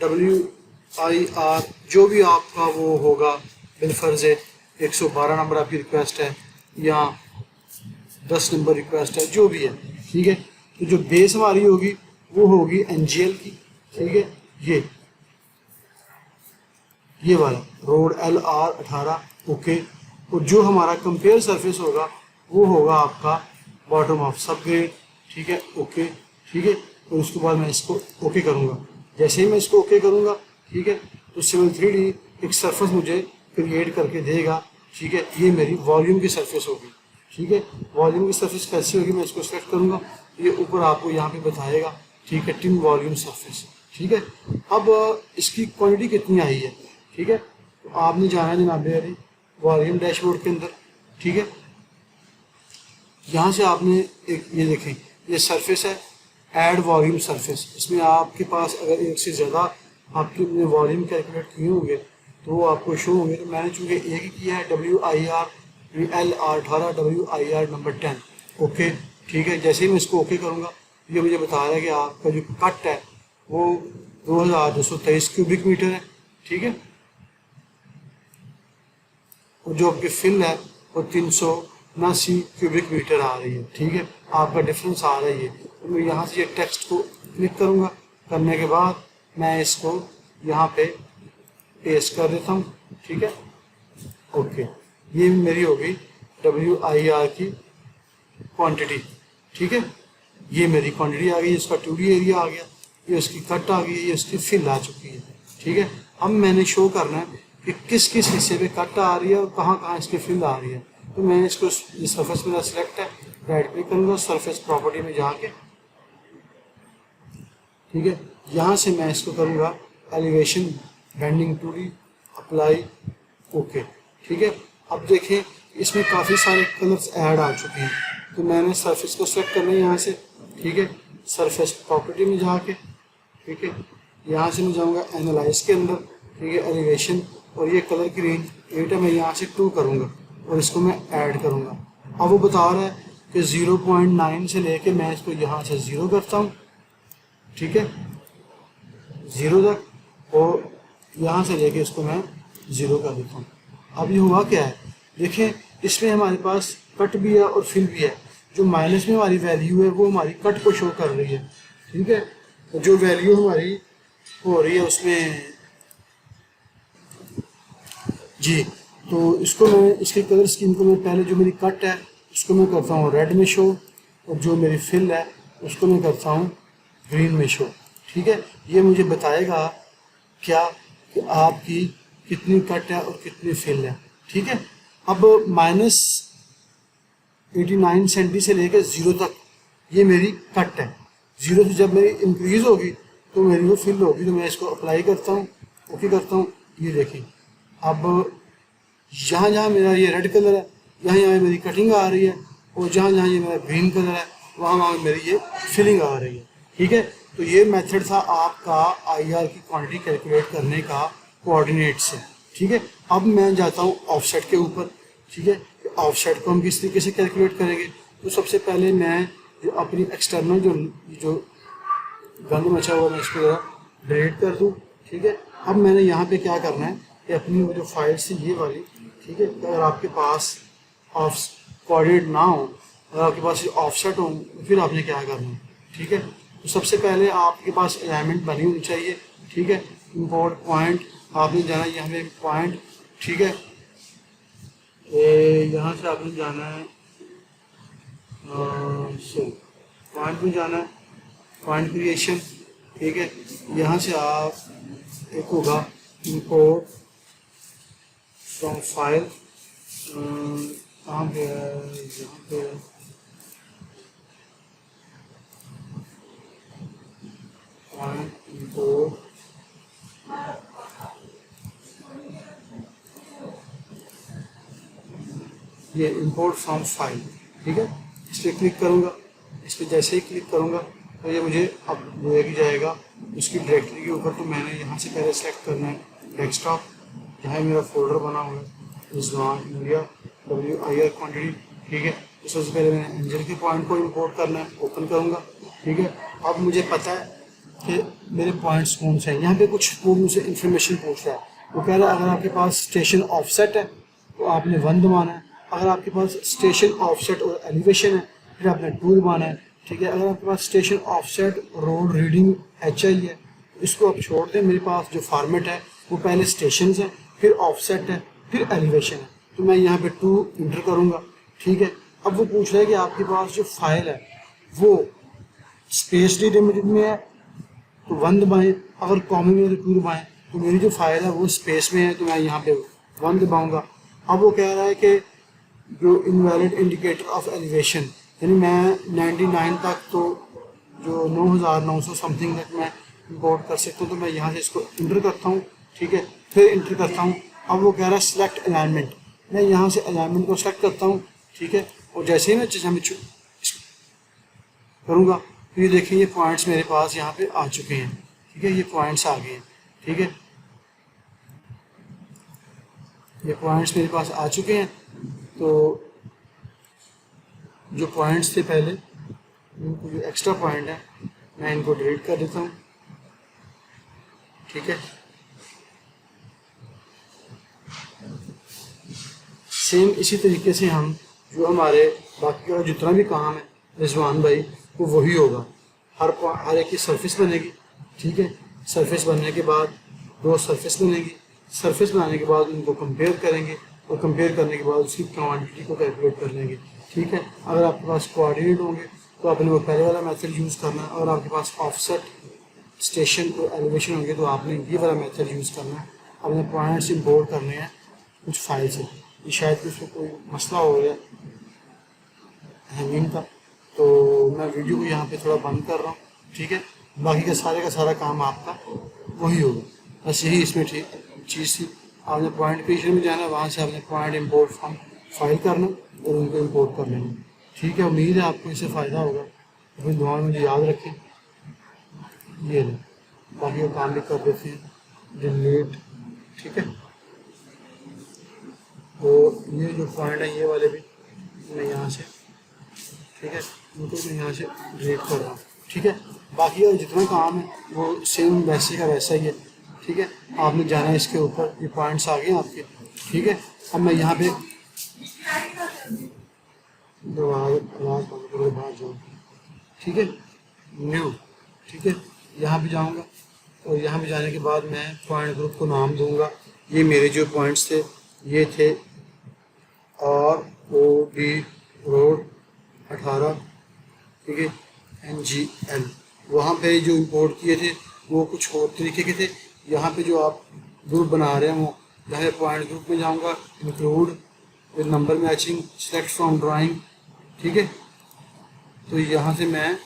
Speaker 1: WIR जो भी आपका वो होगा बिलफर्ज है, 112 नंबर आपकी रिक्वेस्ट है या 10 नंबर रिक्वेस्ट है, जो भी है, ठीक है। तो जो बेस हमारी होगी वो होगी NGL की, ठीक है, ये वाला रोड LR18, ओके। और जो हमारा कंपेयर सरफेस होगा वो होगा आपका बॉटम ऑफ सब ग्रेड, ठीक है, ओके, ठीक है। और उसके बाद मैं इसको ओके करूँगा। जैसे ही मैं इसको ओके करूँगा, ठीक है, तो सिविल 3D एक सरफेस मुझे क्रिएट करके देगा, ठीक है। ये मेरी वॉल्यूम की सरफेस होगी, ठीक है। वॉल्यूम की सरफेस कैसी होगी, मैं इसको सेलेक्ट करूँगा, ये ऊपर आपको यहाँ पे बताएगा, ठीक है, टिन वॉल्यूम सरफेस, ठीक है। अब इसकी क्वांटिटी कितनी आई है, ठीक है, तो आपने जाना है जनाब यारी वॉल्यूम डैशबोर्ड के अंदर, ठीक है। यहाँ से आपने एक ये देखें, ये सरफेस है, ऐड वॉल्यूम सरफेस। इसमें आपके पास अगर एक से ज़्यादा आपके वॉल्यूम कैलकुलेट किए होंगे तो वो आपको शो होंगे। तो मैंने चूँकि एक ही किया है, WIR LR18 WIR number 10, okay, ठीक है। जैसे ही मैं इसको ओके करूँगा, ये मुझे बता रहा है कि आपका जो कट है वो 2223 क्यूबिक मीटर है, ठीक है। और जो आपकी फिल है वो 379 क्यूबिक मीटर आ रही है, ठीक है। आपका डिफरेंस आ रही है। तो मैं यहाँ से ये टेक्स्ट को क्लिक करूँगा, करने के बाद मैं इसको यहाँ पे पेस्ट कर देता हूँ, ठीक है, ओके। ये मेरी होगी WIR की क्वांटिटी, ठीक है। ये मेरी क्वांटिटी आ गई, इसका 2D एरिया आ गया, ये उसकी कट आ गई, ये उसकी फिल आ चुकी है, ठीक है। अब मैंने शो करना है कि किस किस हिस्से पे कट आ रही है और कहाँ कहाँ इसकी फिल आ रही है। तो मैं इसको, ये सरफेस मेरा सिलेक्ट है, राइट क्लिक करूँगा, सरफेस प्रॉपर्टी में जाके, ठीक है, यहाँ से मैं इसको करूँगा elevation bending 2D apply, okay, ठीक है। अब देखें इसमें काफ़ी सारे कलर्स ऐड आ चुके हैं। तो मैंने सरफेस को सेलेक्ट करना है यहाँ से, ठीक है, सरफेस प्रॉपर्टी में जाके, ठीक है, यहाँ से मैं जाऊँगा एनालाइज के अंदर, ठीक है, एलिवेशन, और ये कलर की रेंज 8 है, मैं यहाँ से 2 करूँगा और इसको मैं ऐड करूँगा। अब वो बता रहा है कि 0.9 से लेके मैं इसको यहाँ से 0 करता हूँ, ठीक है, 0 तक, और यहाँ से लेके इसको मैं 0 कर देता हूँ। अब ये हुआ क्या है, देखें इसमें हमारे पास कट भी है और फिल भी है। जो माइनस में हमारी वैल्यू है वो हमारी कट को शो कर रही है, ठीक है। तो जो वैल्यू हमारी हो रही है उसमें जी, तो इसको मैं, इसके कलर स्कीम को मैं पहले, जो मेरी कट है उसको मैं करता हूँ रेड में शो, और जो मेरी फिल है उसको मैं करता हूँ ग्रीन में शो, ठीक है। ये मुझे बताएगा क्या कि आपकी कितनी कट है और कितनी फिल है, ठीक है। अब -89 सेंटी से लेकर 0 तक ये मेरी कट है। 0 से जब मेरी इंक्रीज होगी तो मेरी वो फिल होगी। तो मैं इसको अप्लाई करता हूँ, ओके करता हूँ। ये देखिए, अब जहाँ जहाँ मेरा ये रेड कलर है, यहाँ यहाँ मेरी कटिंग आ रही है, और जहाँ जहाँ ये मेरा ग्रीन कलर है वहाँ वहाँ मेरी ये फिलिंग आ रही है, ठीक है। तो ये मेथड था आपका IR की क्वांटिटी कैलकुलेट करने का कोऑर्डिनेट से, ठीक है। अब मैं जाता हूँ ऑफसेट के ऊपर, ठीक है। ऑफसेट को हम किस तरीके से कैलकुलेट करेंगे। तो सबसे पहले मैं जो अपनी एक्सटर्नल जो गंद मचा हुआ मैं इसको जरा डिलीट कर दूँ, ठीक है। अब मैंने यहाँ पे क्या करना है कि अपनी वो जो फाइल से ये वाली, ठीक है, अगर आपके पास ऑफ कोऑर्डिनेट ना हो, अगर आपके पास ऑफसेट हो, फिर आपने क्या करना है, ठीक है। तो सबसे पहले आपके पास अलाइनमेंट बनी होनी चाहिए, ठीक है। इंपोर्ट पॉइंट आपने जाना है यहाँ पे पॉइंट, ठीक है। यहाँ से आपने जाना है सो पॉइंट में जाना है, पॉइंट क्रिएशन, ठीक है। यहाँ से आप एक होगा इंपोर्ट फ्रॉम फाइल, कहाँ पे है, यहाँ पे पॉइंट इंपोर्ट, ये इंपोर्ट फ्रॉम फाइल, ठीक है। इस पर क्लिक करूँगा, इस पर जैसे ही क्लिक करूँगा तो ये मुझे अब लेके जाएगा उसकी डायरेक्टरी के ऊपर। तो मैंने यहाँ से पहले सेलेक्ट करना है डेस्कटॉप, जहाँ मेरा फोल्डर बना हुआ है रिजवान इंडिया WIR क्वान्टिटी, ठीक है। तो सबसे पहले मैंने एंजल के पॉइंट को इंपोर्ट करना है, ओपन करूँगा, ठीक है। अब मुझे पता है कि मेरे पॉइंट्स कौन से हैं। यहाँ पे कुछ वो मुझे इन्फॉर्मेशन पूछ रहा है, वो कह रहा है अगर आपके पास स्टेशन ऑफसेट है तो आपने 1 दबाना है, अगर आपके पास स्टेशन ऑफसेट और एलिवेशन है फिर आपने 2 दबाना है, ठीक है। अगर आपके पास station offset road reading HI है इसको आप छोड़ दें। मेरे पास जो फॉर्मेट है वो पहले स्टेशन है, फिर ऑफसेट है, फिर एलिवेशन है। तो मैं यहाँ पे 2 इंटर करूँगा, ठीक है। अब वो पूछ रहा है कि आपके पास जो फाइल है वो स्पेस डिलिमिटेड में है तो 1 दबाएँ, अगर कॉमन में तो 2 दबाएँ। तो मेरी जो फाइल है वो स्पेस में है तो मैं यहाँ पे 1 दबाऊँगा। अब वो कह रहा है कि जो इनवैलिड इंडिकेटर ऑफ एलिवेशन, यानी मैं 99 तक तो जो 9900 समथिंग तक मैं इंपोर्ट कर सकता हूँ। तो मैं यहाँ से इसको इंटर करता हूँ, ठीक है, फिर इंटर करता हूँ। अब वो कह रहा है सिलेक्ट अलाइनमेंट, मैं यहाँ से अलाइनमेंट को सेलेक्ट करता हूँ, ठीक है। और जैसे ही मैं करूँगा तो ये देखिए ये पॉइंट्स मेरे पास यहाँ पे आ चुके हैं, ठीक है। ये पॉइंट्स आ गए हैं, ठीक है, ये पॉइंट्स मेरे पास आ चुके हैं। तो जो पॉइंट्स थे पहले, इनको जो एक्स्ट्रा पॉइंट है मैं इनको डिलीट कर देता हूँ, ठीक है। सेम इसी तरीके से हम जो हमारे बाकी का जितना भी काम है रिजवान भाई वो वही होगा। हर एक की सरफेस बनेगी, ठीक है। सरफेस बनने के बाद 2 सरफेस बनेगी, सरफेस बनाने के बाद उनको कंपेयर करेंगे और कंपेयर करने के बाद उसकी क्वांटिटी को कैलकुलेट कर लेंगे, ठीक है। अगर आपके पास कोऑर्डिनेट होंगे तो आपने वो पहले वाला मेथड यूज़ करना है, और आपके पास ऑफसेट स्टेशन और एलिवेशन होंगे तो आपने ये वाला मेथड यूज़ करना है। अपने पॉइंट्स इंपोर्ट करने हैं कुछ फाइल से। ये शायद कि उसको कोई मसला हो गया हैंगिंग का, तो मैं वीडियो को यहाँ पे थोड़ा बंद कर रहा हूँ, ठीक है। बाकी का सारा काम आपका वही होगा, बस यही इसमें ठीक चीज़ थी। आपने पॉइंट क्रिएशन में जाना, वहाँ से आपने पॉइंट इंपोर्ट फ्रॉम फाइल करना और उनको इंपोर्ट कर लेना, ठीक है। उम्मीद है आपको इससे फ़ायदा होगा, अपनी दुआ में मुझे याद रखें। ये ले बाकी का काम भी कर देते हैं, डिलीट, ठीक है। और ये जो पॉइंट है ये वाले भी मैं यहाँ से, ठीक है, उनको मैं यहाँ से डिलीट कर रहा हूँ, ठीक है। बाकी का जितना काम है वो सेम वैसे का वैसा ही है, ठीक है। आपने जाना है इसके ऊपर, ये पॉइंट्स आ गए हैं आपके, ठीक है। अब मैं यहाँ पे आवाज़ बंद करके बाहर जाऊँ, ठीक है, न्यू, ठीक है, यहाँ पे जाऊँगा और यहाँ पे जाने के बाद मैं पॉइंट ग्रुप को नाम दूँगा। ये मेरे जो पॉइंट्स थे ये थे ROD रोड 18, ठीक है, NGL। वहाँ पे जो इंपोर्ट किए थे वो कुछ और तरीके के थे। यहाँ पे जो आप ग्रुप बना रहे हैं वो, यहाँ पॉइंट ग्रुप में जाऊँगा, include with number matching, select from drawing, ठीक है। तो यहाँ से मैं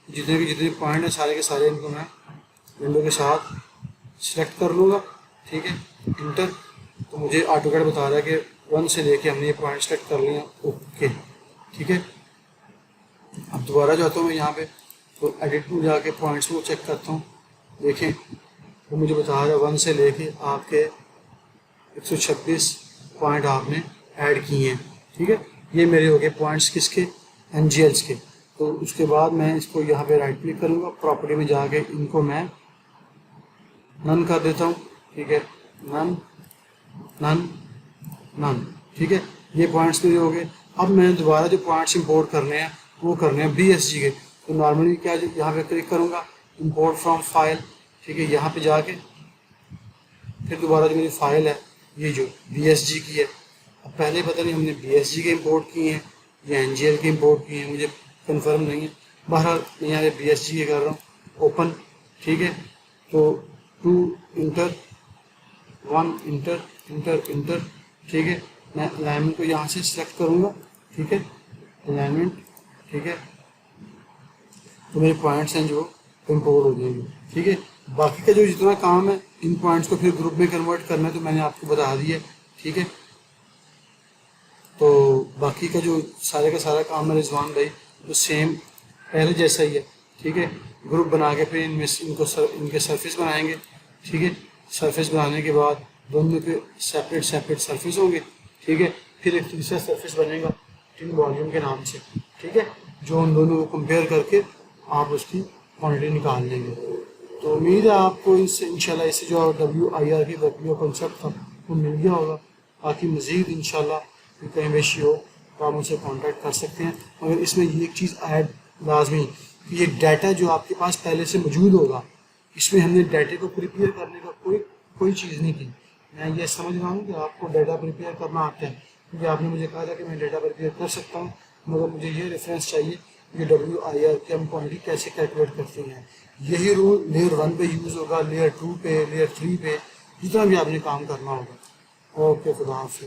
Speaker 1: जितने पॉइंट हैं सारे के सारे इनको मैं विंडो के साथ सिलेक्ट कर लूँगा, ठीक है, इंटर। तो मुझे ऑटोकैड बता रहा है कि 1 से लेके हमने ये पॉइंट सेलेक्ट कर लिया, ओके, ठीक है। अब दोबारा जाता हूँ मैं यहाँ पे, तो एडिट में जाके पॉइंट्स को चेक करता हूँ, देखें वो मुझे बता रहा है 1 से लेके आपके 126 पॉइंट आपने ऐड किए हैं, ठीक है। ये मेरे हो गए पॉइंट्स किसके, NGLs के। तो उसके बाद मैं इसको यहाँ पे राइट क्लिक करूँगा, प्रॉपर्टी में जाके इनको मैं नन कर देता हूँ, ठीक है, नन नन नन, ठीक है। ये पॉइंट्स मेरे हो गए। अब मैंने दोबारा जो पॉइंट्स इंपोर्ट करने हैं वो करने हैं BSG के। तो नॉर्मली क्या, यहाँ पे क्लिक करूँगा, इंपोर्ट फ्रॉम फाइल, ठीक है, यहाँ पे जाके फिर दोबारा जो मेरी फाइल है ये जो BSG की है, अब पहले पता नहीं हमने BSG के इंपोर्ट किए हैं ये NGL की इम्पोर्ट की है, मुझे कंफर्म नहीं है। बहरहाल मैं यहाँ BSG के कर रहा हूँ, ओपन, ठीक है। तो two enter, one enter, enter enter, ठीक है। मैं अलाइनमेंट को यहाँ से सिलेक्ट करूँगा, ठीक है, अलाइनमेंट, ठीक है। तो मेरे पॉइंट्स हैं जो इम्पोर्ट हो जाएंगे, ठीक है। बाकी का जो जितना काम है इन पॉइंट्स को फिर ग्रुप में कन्वर्ट करना है, तो मैंने आपको बता दिया, ठीक है। तो बाकी का जो सारे का सारा काम है रिजवान भाई तो सेम पहले जैसा ही है, ठीक है। ग्रुप बना के फिर इनके सरफेस बनाएंगे, ठीक है। सरफेस बनाने के बाद दोनों के सेपरेट सेपरेट सरफेस होंगे, ठीक है। फिर एक तीसरा सरफेस बनेगा टिन वॉल्यूम के नाम से, ठीक है, जो उन दोनों को कंपेयर करके आप उसकी क्वांटिटी निकाल लेंगे। तो उम्मीद है आपको इससे इंशाल्लाह इससे जो WIR की वर्किंग कॉन्सेप्ट था वो मिल गया होगा। बाकी मज़ीद इंशाल्लाह कहीं बेशी हो तो आप मुझसे कांटेक्ट कर सकते हैं। मगर इसमें ये एक चीज़ ऐड लाजमी कि ये डाटा जो आपके पास पहले से मौजूद होगा, इसमें हमने डाटे को प्रिपेयर करने का कोई चीज़ नहीं की। मैं ये समझ रहा हूँ कि आपको डाटा प्रिपेयर करना आता है, क्योंकि आपने मुझे कहा था कि मैं डाटा प्रिपेयर कर सकता हूँ, मगर मुझे ये रेफरेंस चाहिए कि WIR की हम क्वांटिटी कैसे कैलकुलेट करते हैं। यही रूल लेयर 1 पे यूज़ होगा, लेयर 2 पे, लेयर 3 पे, जितना भी आपने काम करना होगा। ओके, खुदा हाफिज़।